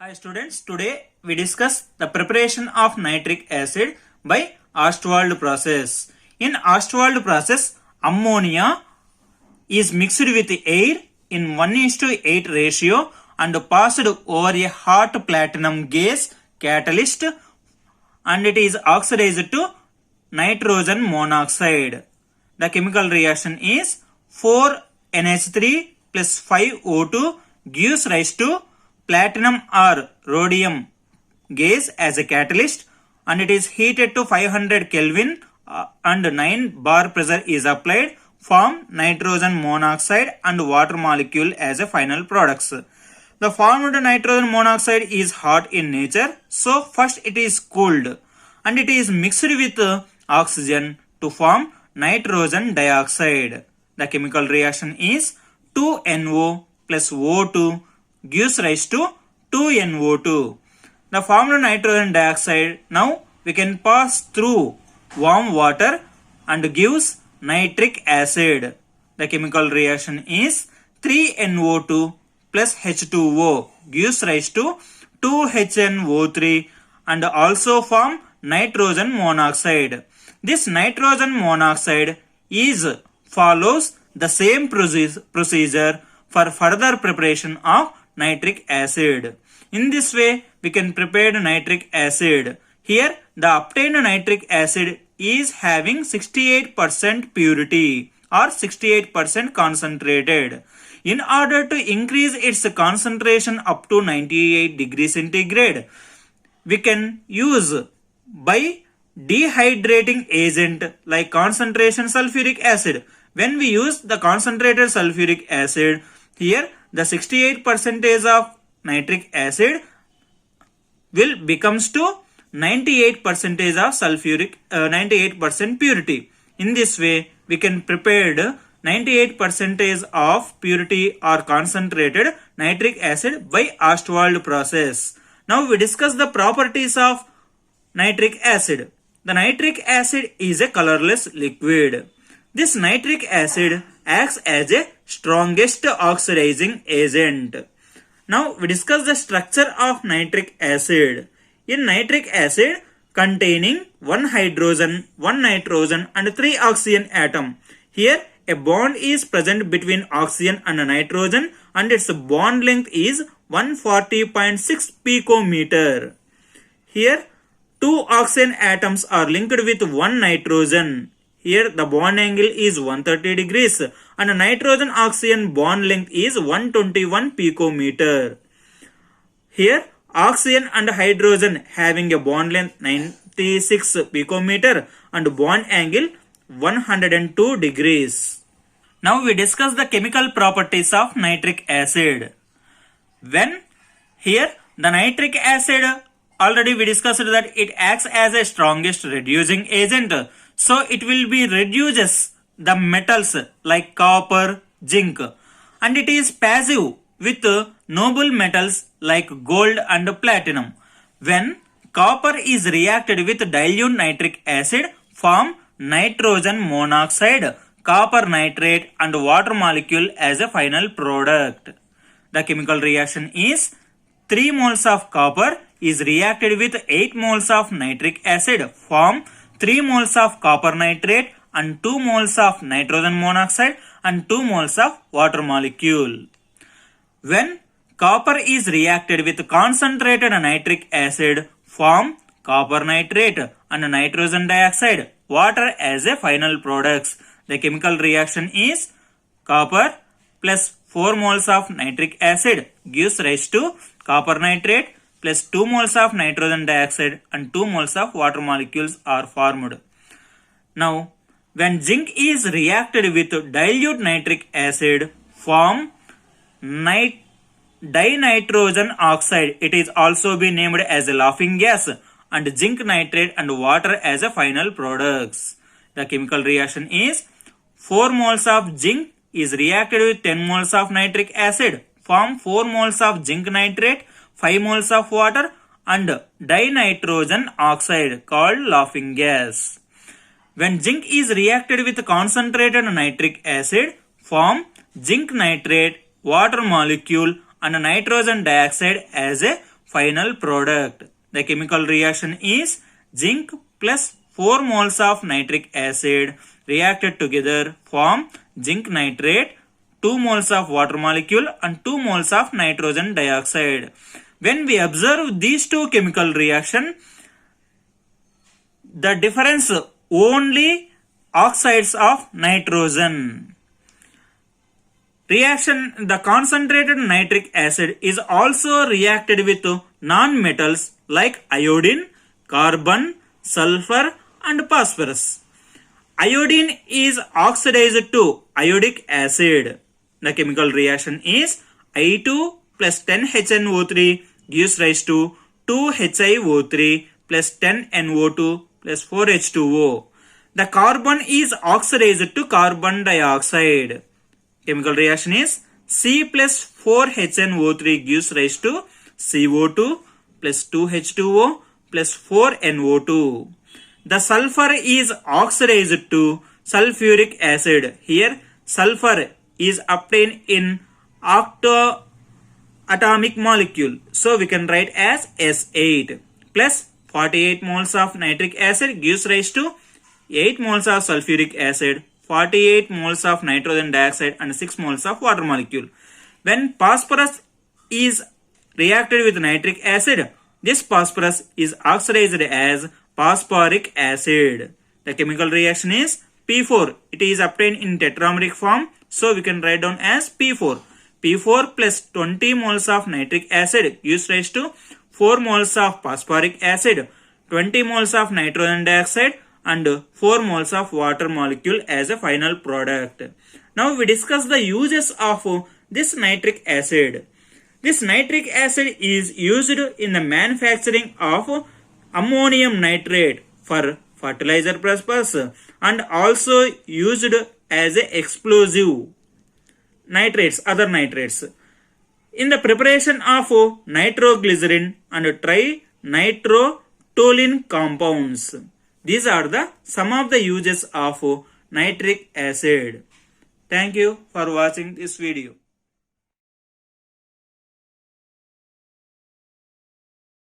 Hi students, today we discuss the preparation of nitric acid by Ostwald process. In Ostwald process, ammonia is mixed with air in 1:8 ratio and passed over a hot platinum gas catalyst and it is oxidized to nitrogen monoxide. The chemical reaction is 4NH3 plus 5O2 gives rise to platinum or rhodium gas as a catalyst and it is heated to 500 Kelvin and 9 bar pressure is applied, form nitrogen monoxide and water molecule as a final products. The formed nitrogen monoxide is hot in nature, so first it is cooled and it is mixed with oxygen to form nitrogen dioxide. The chemical reaction is 2NO plus O2 gives rise to 2NO2. The formed nitrogen dioxide now we can pass through warm water and gives nitric acid. The chemical reaction is 3NO2 plus H2O gives rise to 2HNO3 and also form nitrogen monoxide. This nitrogen monoxide follows the same procedure for further preparation of nitric acid. In this way, we can prepare nitric acid. Here, the obtained nitric acid is having 68% purity or 68% concentrated. In order to increase its concentration up to 98 degrees centigrade, we can use by dehydrating agent like concentration sulfuric acid. When we use the concentrated sulfuric acid, here the 68% of nitric acid will becomes to 98% of sulfuric 98% purity. In this way, we can prepare 98% of purity or concentrated nitric acid by Ostwald process. Now we discuss the properties of nitric acid. The nitric acid is a colorless liquid. This nitric acid acts as a strongest oxidizing agent. Now we discuss the structure of nitric acid. In nitric acid containing 1 hydrogen, 1 nitrogen and 3 oxygen atom. Here a bond is present between oxygen and nitrogen and its bond length is 140.6 picometer. Here 2 oxygen atoms are linked with 1 nitrogen. Here the bond angle is 130 degrees and nitrogen oxygen bond length is 121 picometer. Here oxygen and hydrogen having a bond length 96 picometer and bond angle 102 degrees. Now we discuss the chemical properties of nitric acid. When here the nitric acid already we discussed that it acts as a strongest reducing agent. So it will be reduces the metals like copper, zinc and it is passive with noble metals like gold and platinum. When copper is reacted with dilute nitric acid, form nitrogen monoxide, copper nitrate and water molecule as a final product. The chemical reaction is 3 moles of copper is reacted with 8 moles of nitric acid, form 3 moles of copper nitrate and 2 moles of nitrogen monoxide and 2 moles of water molecule. When copper is reacted with concentrated nitric acid, form copper nitrate and nitrogen dioxide, water as a final products. The chemical reaction is copper plus 4 moles of nitric acid gives rise to copper nitrate plus 2 moles of nitrogen dioxide and 2 moles of water molecules are formed. Now, when zinc is reacted with dilute nitric acid, form dinitrogen oxide. It is also be named as a laughing gas and zinc nitrate and water as a final products. The chemical reaction is 4 moles of zinc is reacted with 10 moles of nitric acid, form 4 moles of zinc nitrate, 5 moles of water and dinitrogen oxide called laughing gas. When zinc is reacted with concentrated nitric acid, form zinc nitrate, water molecule and nitrogen dioxide as a final product. The chemical reaction is zinc plus 4 moles of nitric acid reacted together form zinc nitrate, 2 moles of water molecule and 2 moles of nitrogen dioxide. When we observe these two chemical reaction, the difference only oxides of nitrogen. Reaction, the concentrated nitric acid is also reacted with non-metals like iodine, carbon, sulfur and phosphorus. Iodine is oxidized to iodic acid. The chemical reaction is I2 plus 10HNO3 gives rise to 2HiO3 plus 10NO2 plus 4H2O. The carbon is oxidized to carbon dioxide. Chemical reaction is C plus 4HNO3 gives rise to CO2 plus 2H2O plus 4NO2. The sulfur is oxidized to sulfuric acid. Here sulfur is obtained in octoatomic molecule. So we can write as S8 plus 48 moles of nitric acid gives rise to 8 moles of sulfuric acid, 48 moles of nitrogen dioxide and 6 moles of water molecule. When phosphorus is reacted with nitric acid, this phosphorus is oxidized as phosphoric acid. The chemical reaction is P4. It is obtained in tetrameric form. So we can write down as P4. P4 plus 20 moles of nitric acid gives rise to 4 moles of phosphoric acid, 20 moles of nitrogen dioxide and 4 moles of water molecule as a final product. Now we discuss the uses of this nitric acid. This nitric acid is used in the manufacturing of ammonium nitrate for fertilizer purpose and also used as a explosive nitrates, other nitrates. In the preparation of nitroglycerin and trinitrotoluene compounds. These are some of the uses of nitric acid. Thank you for watching this video.